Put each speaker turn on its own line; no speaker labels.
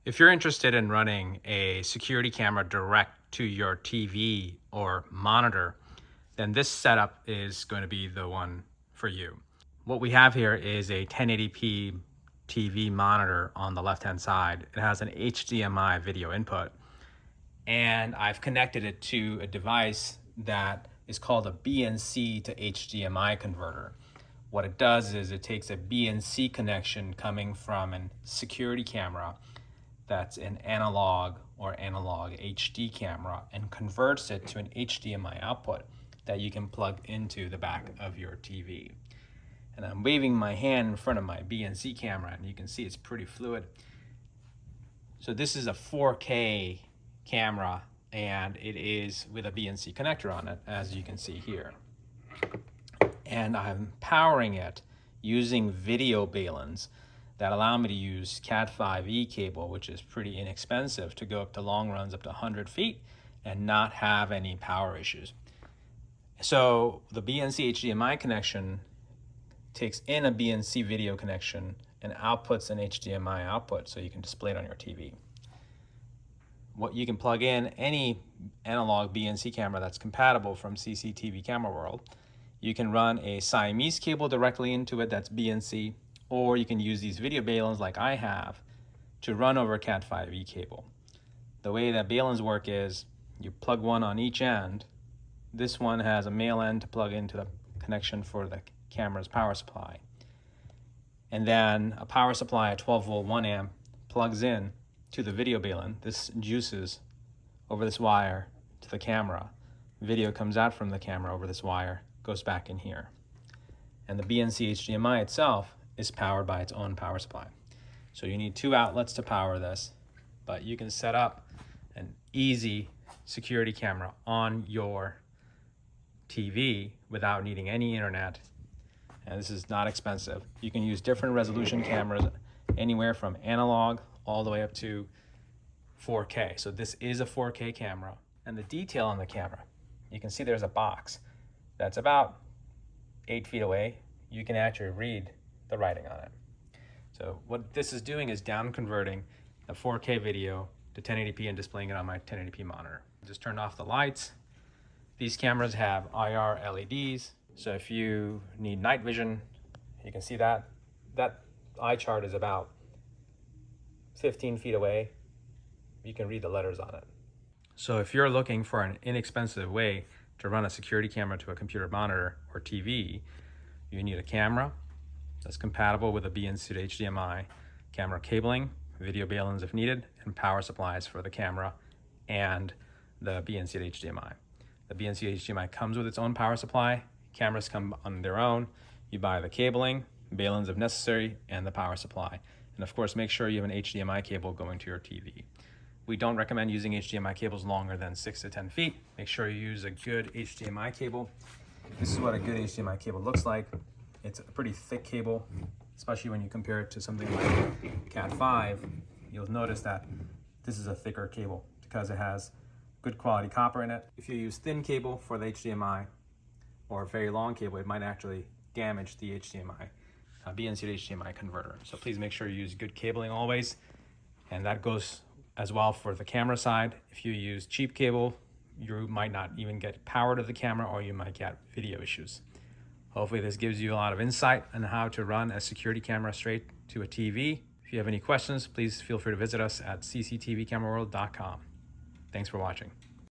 If you're interested in running a security camera direct to your TV or monitor, then this setup is going to be the one for you. What we have here is a 1080p TV monitor on the left-hand side. It has an HDMI video input, and I've connected it to a device that is called a BNC to HDMI converter. What it does is it takes a BNC connection coming from a security camera that's an analog or analog HD camera and converts it to an HDMI output that you can plug into the back of your TV. And I'm waving my hand in front of my BNC camera, and you can see it's pretty fluid. So this is a 4K camera, and it is with a BNC connector on it, as you can see here. And I'm powering it using video baluns that allow me to use Cat5e cable, which is pretty inexpensive, to go up to long runs up to 100 feet and not have any power issues. So the BNC HDMI connection takes in a BNC video connection and outputs an HDMI output so you can display it on your TV. What you can plug in any analog BNC camera that's compatible from CCTV Camera World. You can run a Siamese cable directly into it that's BNC, or you can use these video baluns like I have to run over a Cat5e cable. The way that baluns work is you plug one on each end. This one has a male end to plug into the connection for the camera's power supply. And then a power supply at 12 volt 1 amp plugs in to the video balun. This juices over this wire to the camera. Video comes out from the camera over this wire, goes back in here. And the BNC HDMI itself is powered by its own power supply. So you need two outlets to power this, but you can set up an easy security camera on your TV without needing any internet. And this is not expensive. You can use different resolution cameras, anywhere from analog all the way up to 4K. So this is a 4K camera. And the detail on the camera, you can see there's a box that's about 8 feet away. You can actually read the writing on it. So what this is doing is down converting a 4K video to 1080p and displaying it on my 1080p monitor. Just turned off the lights. These cameras have IR LEDs. So if you need night vision, you can see that eye chart is about 15 feet away. You can read the letters on it. So if you're looking for an inexpensive way to run a security camera to a computer monitor or TV, you need a camera that's compatible with a BNC to HDMI, camera cabling, video baluns if needed, and power supplies for the camera and the BNC to HDMI. The BNC to HDMI comes with its own power supply. Cameras come on their own. You buy the cabling, baluns if necessary, and the power supply. And of course, make sure you have an HDMI cable going to your TV. We don't recommend using HDMI cables longer than 6 to 10 feet. Make sure you use a good HDMI cable. This is what a good HDMI cable looks like. It's a pretty thick cable, especially when you compare it to something like Cat5. You'll notice that this is a thicker cable because it has good quality copper in it. If you use thin cable for the HDMI or a very long cable, it might actually damage the HDMI, BNC to HDMI converter. So please make sure you use good cabling always. And that goes as well for the camera side. If you use cheap cable, you might not even get power to the camera, or you might get video issues. Hopefully this gives you a lot of insight on how to run a security camera straight to a TV. If you have any questions, please feel free to visit us at cctvcameraworld.com. Thanks for watching.